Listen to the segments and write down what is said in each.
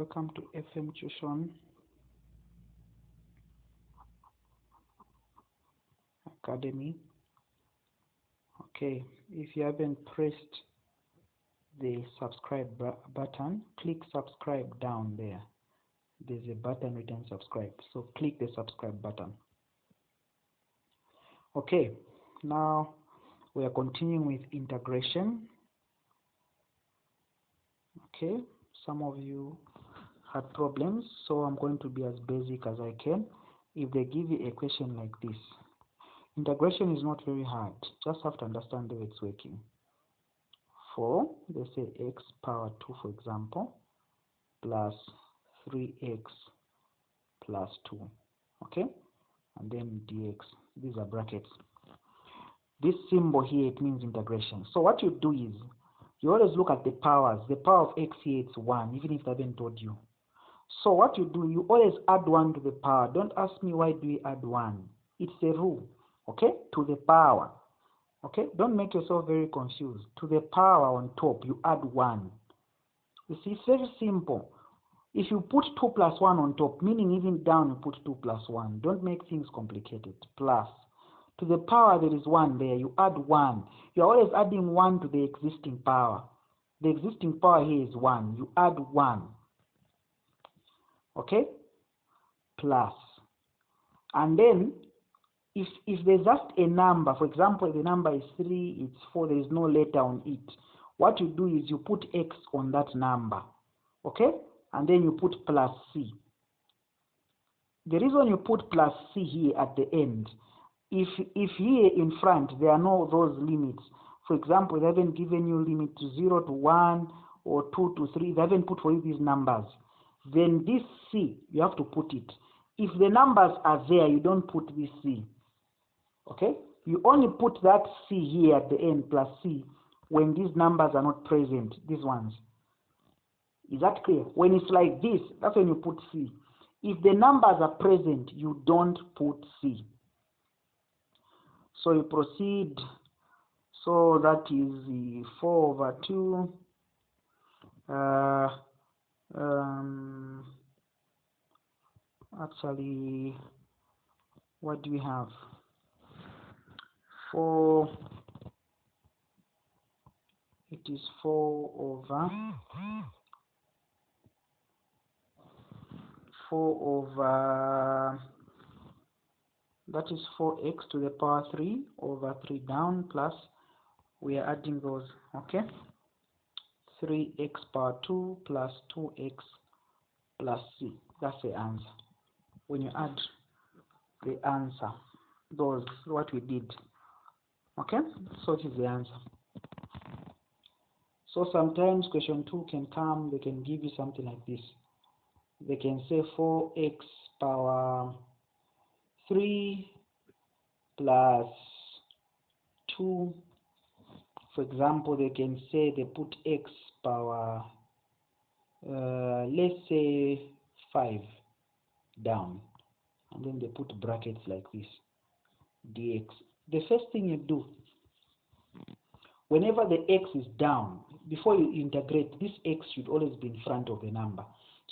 Welcome to FM Tuition Academy. Okay, if you haven't pressed the subscribe button, click subscribe down there. There's a button written subscribe, so click the subscribe button. Okay, now we are continuing with integration. Okay, some of you had problems, so I'm going to be as basic as I can. If they give you a question like this, integration is not very hard, just have to understand the way it's working. For, they say x power 2, for example, plus 3x plus 2, okay, and then dx. These are brackets. This symbol here, it means integration. So what you do is, you always look at the powers. The power of x here, it's 1, even if I haven't told you. So what you do, you always add 1 to the power. Don't ask me why do we add 1. It's a rule, okay, to the power. Okay, don't make yourself very confused. To the power on top, you add 1. You see, it's very simple. If you put 2 plus 1 on top, meaning even down you put 2 plus 1. Don't make things complicated. Plus. To the power there is 1 there, you add 1. You're always adding 1 to the existing power. The existing power here is 1. You add 1. Okay? Plus. And then, if there's just a number, for example, the number is 3, it's 4, there is no letter on it. What you do is you put x on that number. Okay? And then you put plus c. The reason you put plus c here at the end, if here in front there are no those limits, for example, they haven't given you limit to 0 to 1 or 2 to 3, they haven't put for you these numbers, then this c, you have to put it. If the numbers are there, you don't put this c. Okay? You only put that c here at the end, plus c, when these numbers are not present, these ones. Is that clear? When it's like this, that's when you put c. If the numbers are present, you don't put c. So you proceed. So that is the 4 over 2. Actually, what do we have? 4. It is 4 over 4 over, that is 4x to the power 3 over 3 down, plus we are adding those, okay, 3x power 2 plus 2x plus c. That's the answer. When you add the answer, those, what we did, okay, so it is the answer. So sometimes question 2 can come, they can give you something like this. They can say 4x power 3 plus 2. For example, they can say they put x power, let's say 5 down, and then they put brackets like this, dx. The first thing you do, whenever the x is down, before you integrate, this x should always be in front of the number.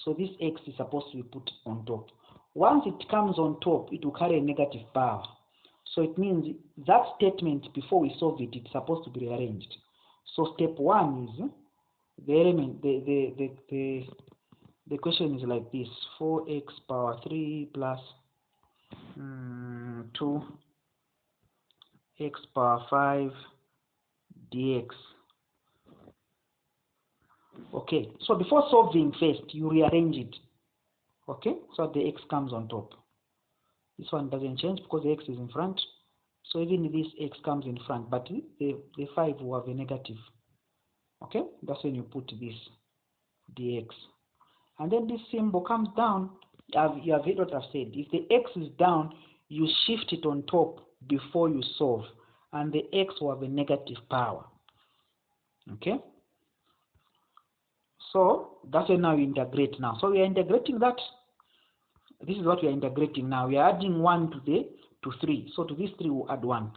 So this x is supposed to be put on top. Once it comes on top, it will carry a negative power. So it means that statement, before we solve it, it's supposed to be rearranged. So step 1 is the element, the question is like this: 4x power 3 plus 2x power 5 dx. Okay, so before solving first, you rearrange it. Okay, so the x comes on top. This one doesn't change because the x is in front. So even this x comes in front, but the 5 will have a negative. Okay, that's when you put this dx. And then this symbol comes down. You have heard what I've said. If the x is down, you shift it on top before you solve. And the x will have a negative power. Okay? So that's when now you integrate now. So we are integrating that. This is what we are integrating now. We are adding 1 to 3. So to this 3 we'll add 1.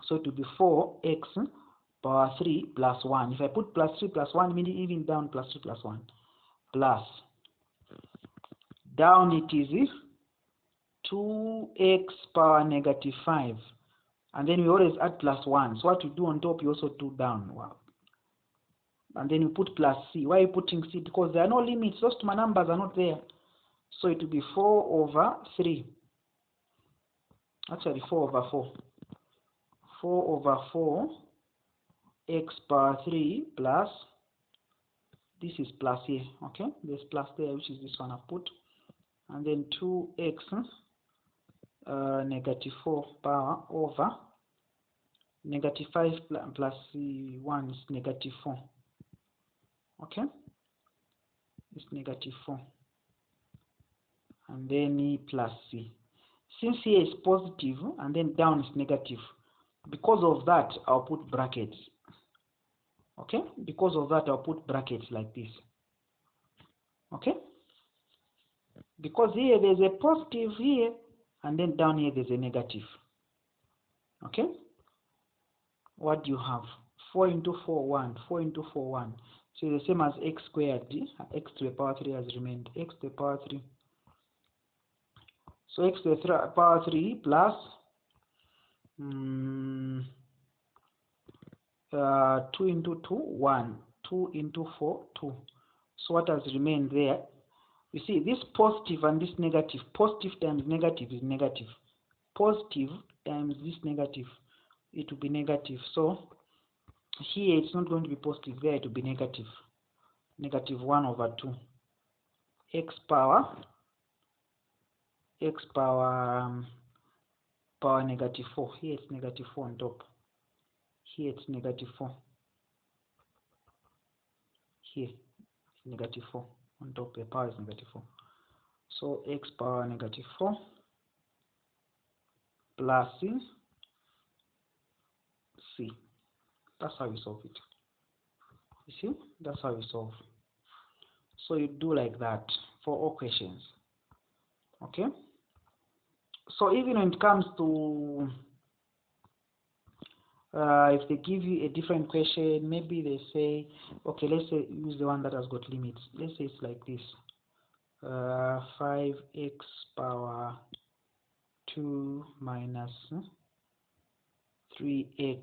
So it will be 4x power 3 plus 1. If I put plus 3 plus 1, meaning even down plus 3 plus 1, plus down it is 2x power negative 5, and then we always add plus 1. So what you do on top, you also do down. Wow. And then you put plus c. Why are you putting c? Because there are no limits. Those two numbers are not there. So it will be 4 over 3. Actually 4 over 4. 4 over 4 x power 3 plus, this is plus here, okay? There's plus there, which is this one I've put. And then 2x negative 4 power over negative 5 plus 1 is negative 4. Okay? It's negative 4. And then E plus C. Since here is positive and then down is negative, because of that, I'll put brackets. Okay? Because of that, I'll put brackets like this. Okay? Because here there's a positive here, and then down here there's a negative. Okay? What do you have? 4 into 4, 1. 4 into 4, 1. So the same as x squared. X to the power 3 has remained. X to the power 3. So x to the power 3 plus 2 into 2, 1. 2 into 4, 2. So what has remained there? You see, this positive and this negative. Positive times negative is negative. Positive times this negative, it will be negative. So here it's not going to be positive, there it will be negative. Negative 1 over 2. X power power negative 4. Here it's negative 4 on top. Here it's negative 4. Here it's negative 4 on top. The power is negative 4. So x power negative 4 plus c. That's how you solve it. You see? That's how you solve. So you do like that for all questions. Okay? So even when it comes to if they give you a different question, maybe they say, okay, let's say use the one that has got limits. Let's say it's like this. 5x power 2 minus 3x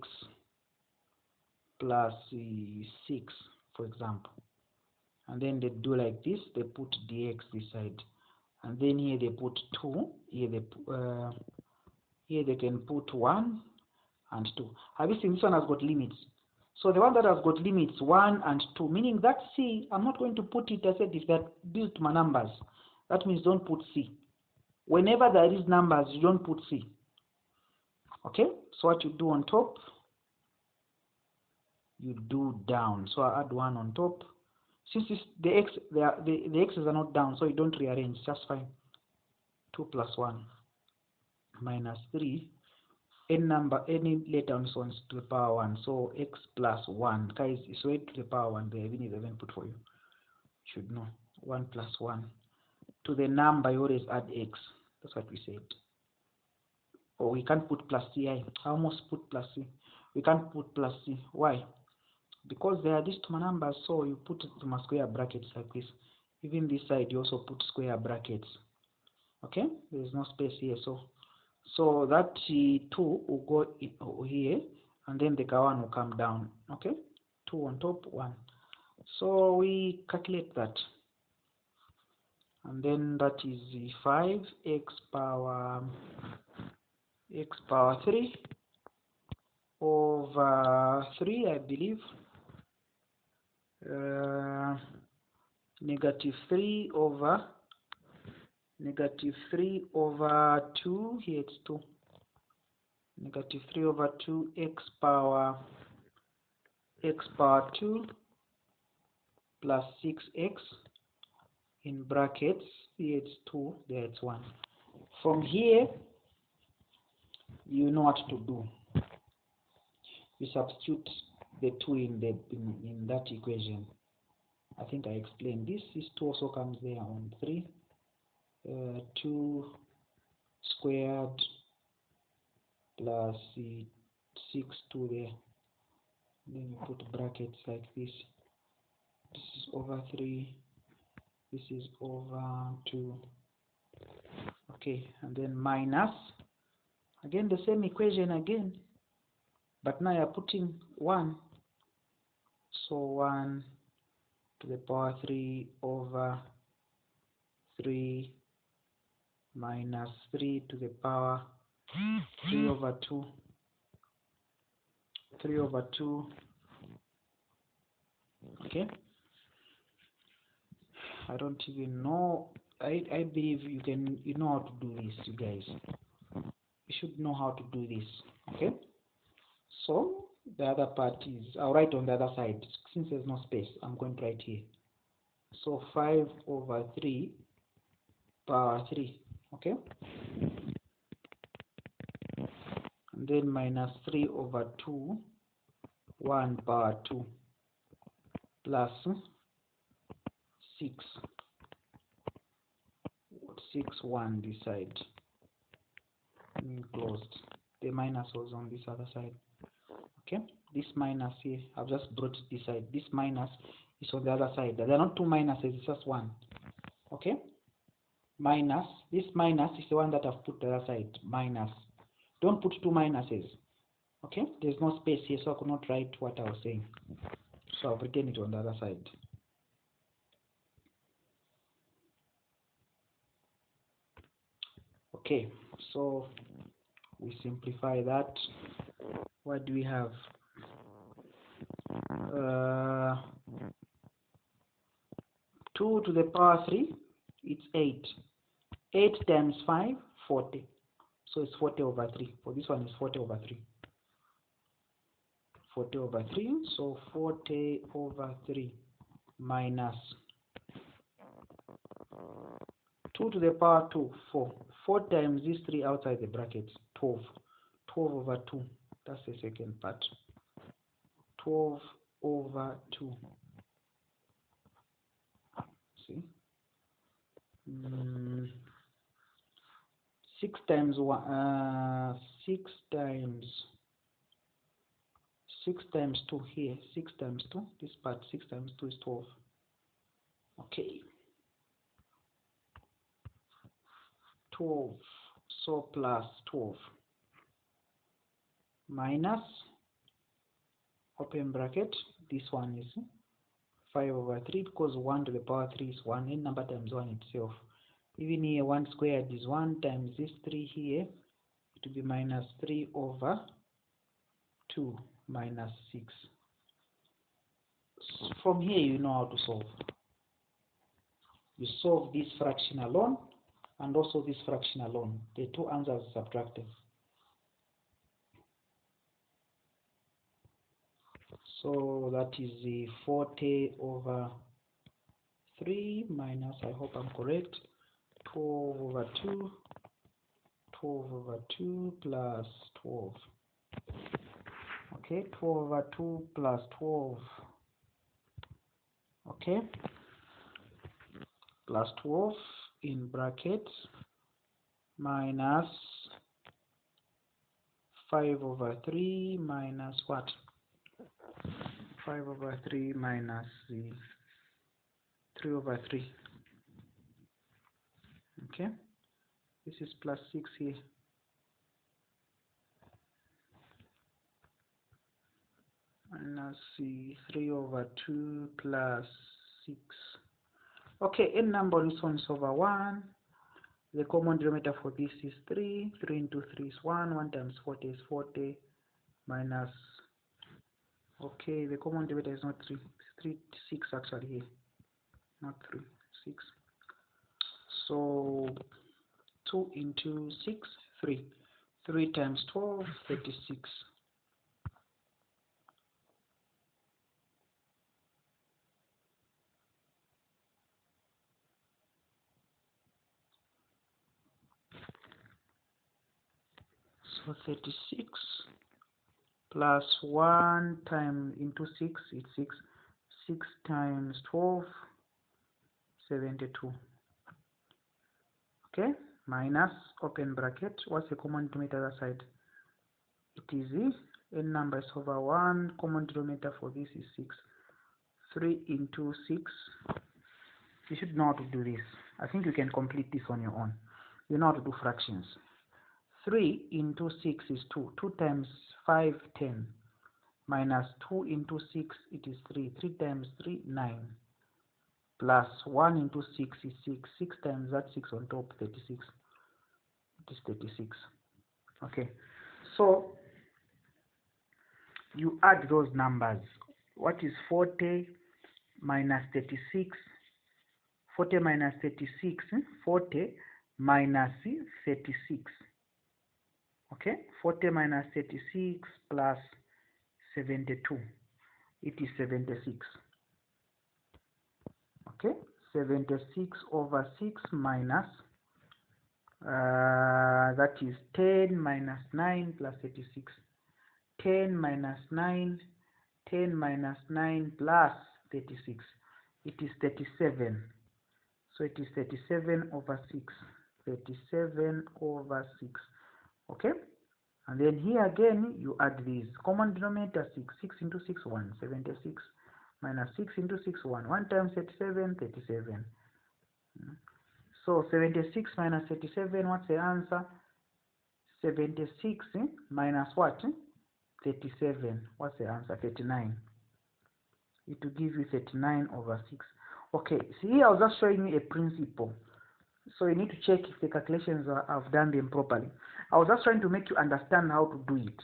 plus 6, for example. And then they do like this. They put dx this side. And then here they put 2. Here they can put 1 and 2. Have you seen this one has got limits? So the one that has got limits 1 and 2, meaning that C, I'm not going to put it. I said if they're built to my numbers, that means don't put C. Whenever there is numbers, you don't put C. Okay? So what you do on top, you do down. So I add 1 on top. Since the x's are not down, so you don't rearrange, just fine. 2 plus 1 minus 3. Any letter on this one is to the power 1. So x plus 1. Guys, it's way to the power 1 there. Even if I haven't put for you. You should know. 1 plus 1. To the number, you always add x. That's what we said. Or we can't put plus c. I almost put plus c. We can't put plus c. Why? Because there are these two numbers, so you put my square brackets like this. Even this side, you also put square brackets. Okay? There is no space here, so that 2 will go here, and then the 1 will come down. Okay? 2 on top, 1. So we calculate that. And then that is 5x power 3 over 3, I believe. Negative 3 over 2, here it's 2. Negative 3 over 2 x power 2 plus 6x in brackets. Here it's 2, there it's 1. From here, you know what to do. You substitute the 2 in that equation. I think I explained this. This 2 also comes there on 3. 2 squared plus 6, 2 there, then you put brackets like this. This is over 3, this is over 2. Okay, and then minus, again the same equation again, but now you're putting 1. So 1 to the power 3 over 3 minus 3 to the power 3 over 2. 3 over 2. Okay. I don't even know. I believe you know how to do this, you guys. You should know how to do this. Okay. So the other part is, I'll write on the other side. Since there's no space, I'm going to write here. So 5 over 3 power 3. Okay. And then minus 3 over 2, 1 power 2 plus 6. 6, 1 this side. Closed. The minus was on this other side. Okay, this minus here, I've just brought it this side. This minus is on the other side. There are not two minuses, it's just one. Okay, minus, this minus is the one that I've put the other side. Minus. Don't put two minuses. Okay, there's no space here, so I could not write what I was saying. So I've written it on the other side. Okay, so we simplify that. What do we have? 2 to the power 3, it's 8. 8 times 5, 40. So it's 40 over 3. For this one is 40 over 3. 40 over 3. So 40 over 3 minus 2 to the power 2, 4. 4 times this 3 outside the brackets, 12. 12 over 2. That's the second part. 12 over 2. See? 6 times 1, 6 times 2 here, 6 times 2, this part 6 times 2 is 12. Okay. 12, so plus 12 minus, open bracket, this one is 5 over 3 because 1 to the power 3 is 1, and number times 1 itself. Even here 1 squared is 1 times this 3 here, it will be minus 3 over 2 minus 6. So from here you know how to solve. You solve this fraction alone and also this fraction alone. The two answers are subtractive. So that is the 40 over 3 minus, I hope I'm correct, 12 over 2, 12 over 2 plus 12. Okay, 12 over 2 plus 12. Okay, plus 12 in brackets minus 5 over 3 minus what? 5 over 3 minus the 3 over 3. Okay, this is plus 6 here. Minus the 3 over 2 plus 6. Okay, n number on this one is over 1. The common denominator for this is 3. 3 into 3 is 1. 1 times 40 is 40. Minus, okay, the common denominator is not 3. It's 3, 6 actually here. Not 3, 6. So 2 into 6, 3. 3 times 12, 36. So 36 plus 1 times into 6, it's 6. 6 times 12, 72. Okay, minus, open bracket, what's the common denominator other side? It is n number is over 1. Common denominator for this is 6. 3 into 6. You should know how to do this. I think you can complete this on your own. You know how to do fractions. 3 into 6 is 2. 2 times 5, 10. Minus 2 into 6, it is 3. 3 times 3, 9. Plus 1 into 6 is 6. 6 times that 6 on top, 36. It is 36. Okay. So, you add those numbers. What is 40 minus 36? 40 minus 36. 40 minus 36. Okay. 40 minus 36 plus 72. It is 76. Okay. 76 over 6 minus that is 10 minus 9 plus 36. 10 minus 9, 10 minus 9 plus 36. It is 37. So it is 37 over 6. 37 over 6. Okay? And then here again, you add these. Common denominator 6. 6 into 6, 1. 76. Minus 6 into 6, 1. 1 times 37, 37. So 76 minus 37, what's the answer? 76 minus what? 37. What's the answer? 39. It will give you 39 over 6. Okay, see, I was just showing you a principle. So you need to check if the calculations I've done them properly. I was just trying to make you understand how to do it.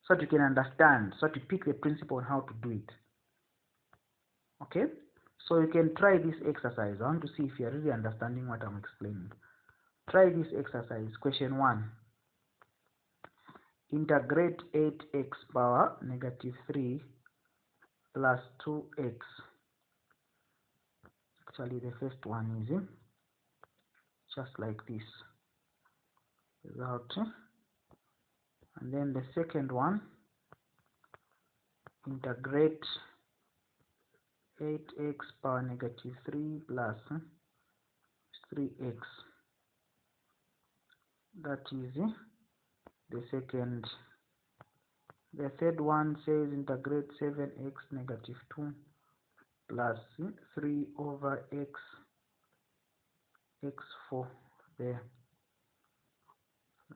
So that you can understand. So to pick the principle on how to do it. Okay? So you can try this exercise. I want to see if you're really understanding what I'm explaining. Try this exercise. Question 1. Integrate 8x power negative 3 plus 2x. Actually, the first one is just like this. Without. And then the second one, integrate 8x power negative 3 plus 3x. That is the second. The third one says integrate 7x negative 2 plus 3 over x, x4 there,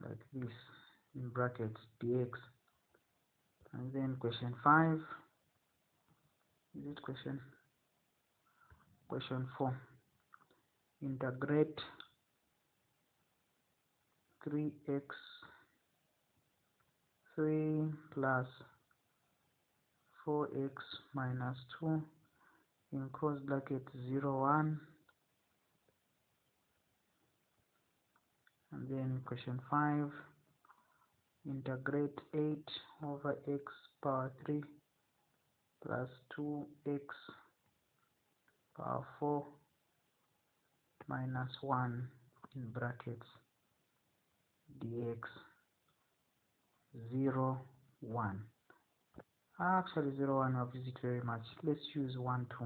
like this, in brackets, dx. And then question 5, is it question 4, integrate 3x 3 plus 4x minus 2 in cross bracket 0, 1. And then question 5, integrate 8 over x power 3 plus 2x power 4 minus 1 in brackets dx 0, 1. Actually 0, 1 I've used it very much. Let's use 1, 2.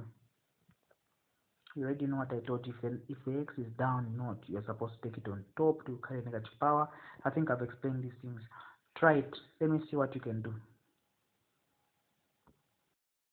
You already know what I told you. If the x is down, not you're supposed to take it on top to carry negative power. I think I've explained these things. Try it. Let me see what you can do.